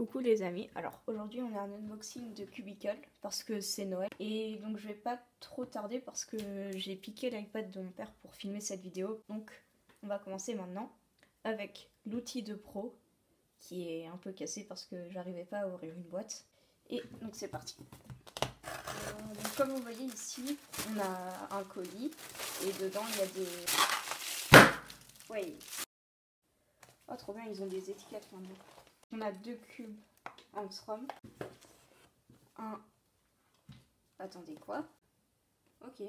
Coucou les amis, alors aujourd'hui on a un unboxing de Cubicle parce que c'est Noël et donc je vais pas trop tarder parce que j'ai piqué l'iPad de mon père pour filmer cette vidéo, donc on va commencer maintenant avec l'outil de pro qui est un peu cassé parce que j'arrivais pas à ouvrir une boîte et donc c'est parti. Donc comme vous voyez ici on a un colis et dedans il y a des... Ouais. Oh trop bien, ils ont des étiquettes maintenant. On a 2 cubes angstrom. Attendez, quoi? Ok.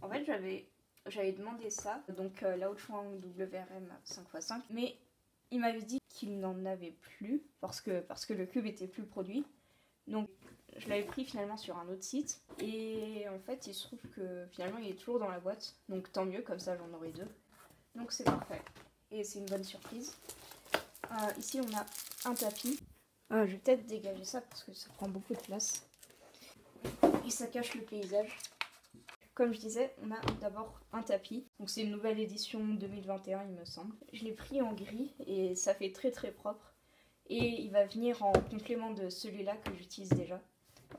En fait, j'avais demandé ça, donc l'Outchwang WRM 5x5, mais il m'avait dit qu'il n'en avait plus parce que le cube était plus produit. Donc je l'avais pris finalement sur un autre site et en fait il se trouve que finalement il est toujours dans la boîte, donc tant mieux, comme ça j'en aurai 2. Donc c'est parfait et c'est une bonne surprise. Ici on a un tapis. Je vais peut-être dégager ça parce que ça prend beaucoup de place. Et ça cache le paysage. Comme je disais, on a d'abord un tapis. Donc c'est une nouvelle édition 2021 il me semble. Je l'ai pris en gris et ça fait très très propre. Et il va venir en complément de celui-là que j'utilise déjà.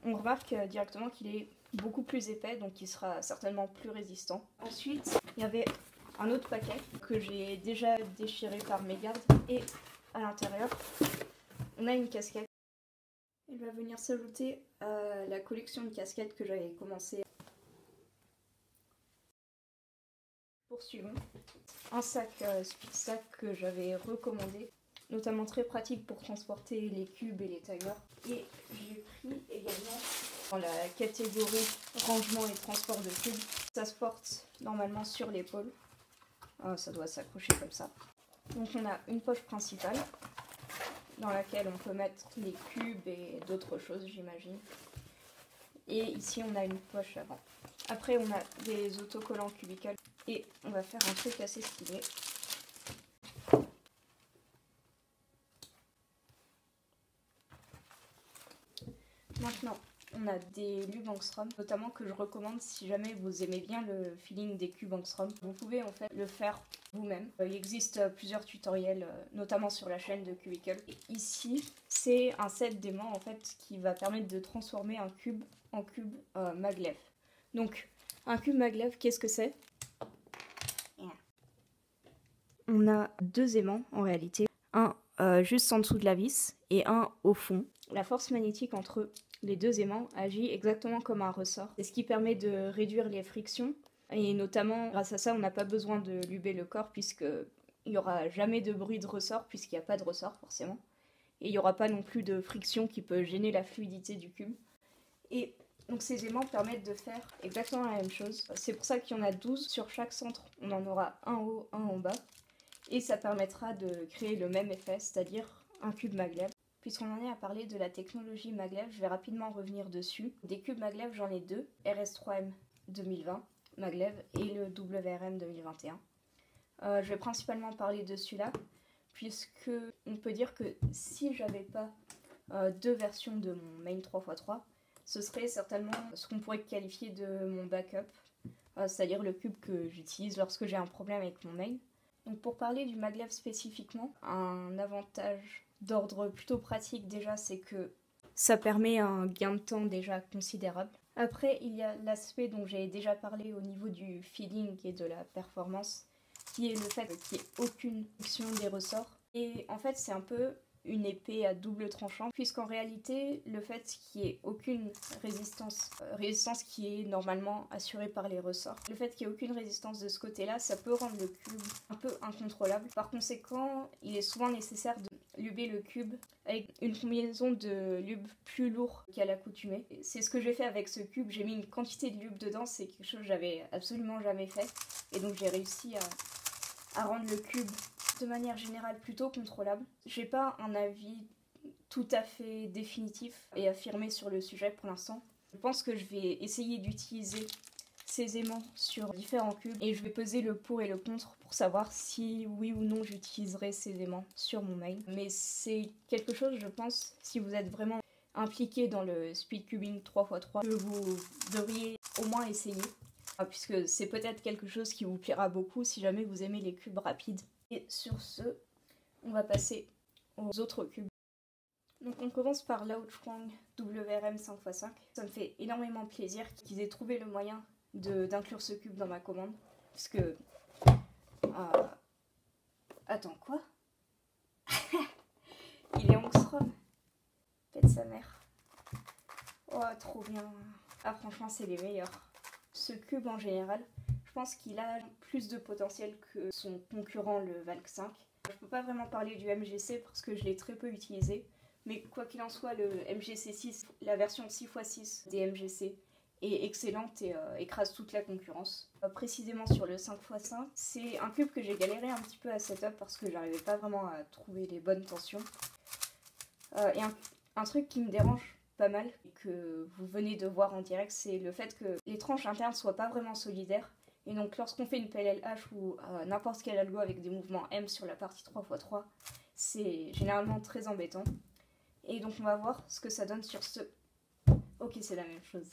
On remarque directement qu'il est beaucoup plus épais, donc il sera certainement plus résistant. Ensuite, il y avait un autre paquet que j'ai déjà déchiré par mégarde. Et à l'intérieur, on a une casquette. Elle va venir s'ajouter à la collection de casquettes que j'avais commencé. Poursuivons. Un sac Speedstack que j'avais recommandé, notamment très pratique pour transporter les cubes et les timers. Et j'ai pris également dans la catégorie rangement et transport de cubes. Ça se porte normalement sur l'épaule. Ça doit s'accrocher comme ça. Donc on a une poche principale dans laquelle on peut mettre les cubes et d'autres choses, j'imagine. Et ici on a une poche avant. Après on a des autocollants Cubicle et on va faire un truc assez stylé. Maintenant on a des lubes angstrom, notamment que je recommande si jamais vous aimez bien le feeling des cubes angstrom. Vous pouvez en fait le faire vous-même. Il existe plusieurs tutoriels, notamment sur la chaîne de Cubicle. Et ici, c'est un set d'aimants en fait qui va permettre de transformer un cube en cube maglev. Donc, un cube maglev, qu'est-ce que c'est? On a 2 aimants en réalité, un juste en dessous de la vis et un au fond. La force magnétique entre les 2 aimants agit exactement comme un ressort. C'est ce qui permet de réduire les frictions. Et notamment, grâce à ça, on n'a pas besoin de luber le corps puisqu'il n'y aura jamais de bruit de ressort puisqu'il n'y a pas de ressort forcément. Et il n'y aura pas non plus de friction qui peut gêner la fluidité du cube. Et donc ces aimants permettent de faire exactement la même chose. C'est pour ça qu'il y en a 12 sur chaque centre. On en aura un en haut, un en bas. Et ça permettra de créer le même effet, c'est-à-dire un cube maglev. Puisqu'on en est à parler de la technologie maglev, je vais rapidement revenir dessus. Des cubes maglev, j'en ai 2, RS3M 2020 maglev et le WRM 2021. Je vais principalement parler de celui-là, puisque on peut dire que si j'avais pas 2 versions de mon main 3x3, ce serait certainement ce qu'on pourrait qualifier de mon backup, c'est-à-dire le cube que j'utilise lorsque j'ai un problème avec mon main. Donc pour parler du maglev spécifiquement, un avantage d'ordre plutôt pratique déjà, c'est que ça permet un gain de temps déjà considérable. Après, il y a l'aspect dont j'ai déjà parlé au niveau du feeling et de la performance, qui est le fait qu'il n'y ait aucune friction des ressorts. Et en fait, c'est un peu une épée à double tranchant, puisqu'en réalité, le fait qu'il n'y ait aucune résistance qui est normalement assurée par les ressorts, le fait qu'il n'y ait aucune résistance de ce côté-là, ça peut rendre le cube un peu incontrôlable. Par conséquent, il est souvent nécessaire de luber le cube avec une combinaison de lube plus lourd qu'à l'accoutumée. C'est ce que j'ai fait avec ce cube, j'ai mis une quantité de lube dedans, c'est quelque chose que j'avais absolument jamais fait, et donc j'ai réussi à rendre le cube de manière générale plutôt contrôlable. J'ai pas un avis tout à fait définitif et affirmé sur le sujet pour l'instant. Je pense que je vais essayer d'utiliser ces aimants sur différents cubes et je vais peser le pour et le contre pour savoir si oui ou non j'utiliserai ces aimants sur mon main. Mais c'est quelque chose, je pense, si vous êtes vraiment impliqué dans le speed cubing 3x3, que vous devriez au moins essayer, puisque c'est peut-être quelque chose qui vous plaira beaucoup si jamais vous aimez les cubes rapides. Et sur ce, on va passer aux autres cubes. Donc on commence par Laochuang WRM 5x5. Ça me fait énormément plaisir qu'ils aient trouvé le moyen d'inclure ce cube dans ma commande. Parce que... Attends, quoi? Il est angstrom. Pète sa mère. Oh, trop bien. Ah, franchement, c'est les meilleurs. Ce cube, en général, je pense qu'il a plus de potentiel que son concurrent, le Valk 5. Je peux pas vraiment parler du MGC parce que je l'ai très peu utilisé. Mais quoi qu'il en soit, le MGC 6, la version 6x6 des MGC, est excellente et écrase toute la concurrence. Précisément sur le 5x5, c'est un cube que j'ai galéré un petit peu à setup parce que j'arrivais pas vraiment à trouver les bonnes tensions. Et un truc qui me dérange pas mal, et que vous venez de voir en direct, c'est le fait que les tranches internes soient pas vraiment solidaires. Et donc lorsqu'on fait une PLLH ou n'importe quel algo avec des mouvements M sur la partie 3x3, c'est généralement très embêtant. Et donc on va voir ce que ça donne sur ce... Ok, c'est la même chose.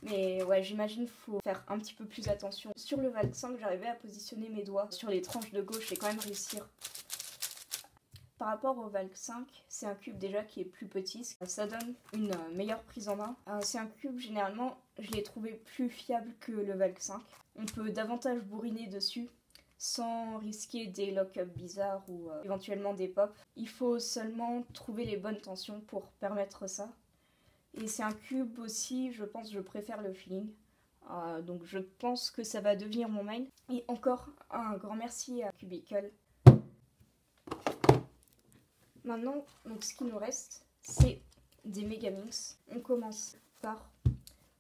Mais ouais, j'imagine qu'il faut faire un petit peu plus attention. Sur le Valk 5, j'arrivais à positionner mes doigts sur les tranches de gauche et quand même réussir. Par rapport au Valk 5, c'est un cube déjà qui est plus petit, ça donne une meilleure prise en main. C'est un cube, généralement, je l'ai trouvé plus fiable que le Valk 5. On peut davantage bourriner dessus sans risquer des lock-up bizarres ou éventuellement des pops. Il faut seulement trouver les bonnes tensions pour permettre ça. Et c'est un cube aussi, je pense, je préfère le feeling. Donc je pense que ça va devenir mon main. Et encore un grand merci à Cubicle. Maintenant, donc, ce qui nous reste, c'est des Megaminx. On commence par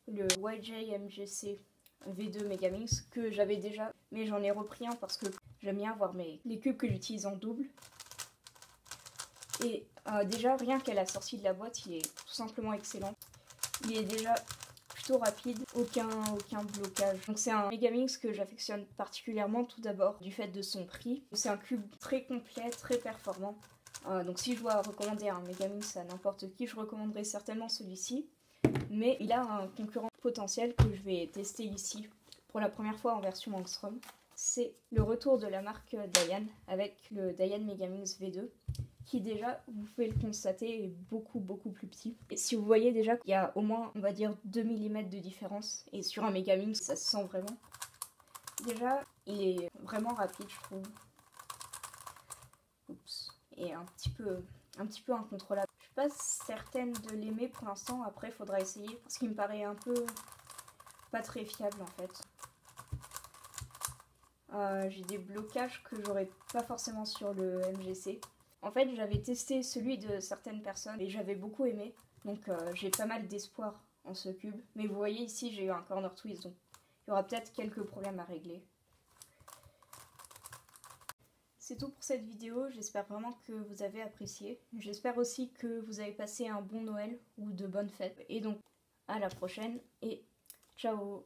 le YJ-MGC V2 Megaminx que j'avais déjà, mais j'en ai repris un parce que j'aime bien avoir les cubes que j'utilise en double. Et déjà, rien qu'à la sortie de la boîte, il est tout simplement excellent. Il est déjà plutôt rapide, aucun blocage. Donc c'est un Megaminx que j'affectionne particulièrement tout d'abord du fait de son prix. C'est un cube très complet, très performant. Donc si je dois recommander un Megaminx à n'importe qui, je recommanderais certainement celui-ci. Mais il a un concurrent potentiel que je vais tester ici pour la première fois en version angstrom. C'est le retour de la marque Dayan avec le Dayan Megaminx V2 qui déjà, vous pouvez le constater, est beaucoup plus petit. Et si vous voyez déjà qu'il y a au moins, on va dire, 2 mm de différence, et sur un Megaminx, ça se sent vraiment. Déjà, il est vraiment rapide, je trouve. Oups. Et un petit peu incontrôlable. Je suis pas certaine de l'aimer pour l'instant, après il faudra essayer, parce qu'il me paraît un peu pas très fiable en fait. J'ai des blocages que j'aurais pas forcément sur le MGC. En fait, j'avais testé celui de certaines personnes et j'avais beaucoup aimé, donc j'ai pas mal d'espoir en ce cube. Mais vous voyez ici, j'ai eu un corner twist, donc il y aura peut-être quelques problèmes à régler. C'est tout pour cette vidéo, j'espère vraiment que vous avez apprécié. J'espère aussi que vous avez passé un bon Noël ou de bonnes fêtes. Et donc, à la prochaine et ciao!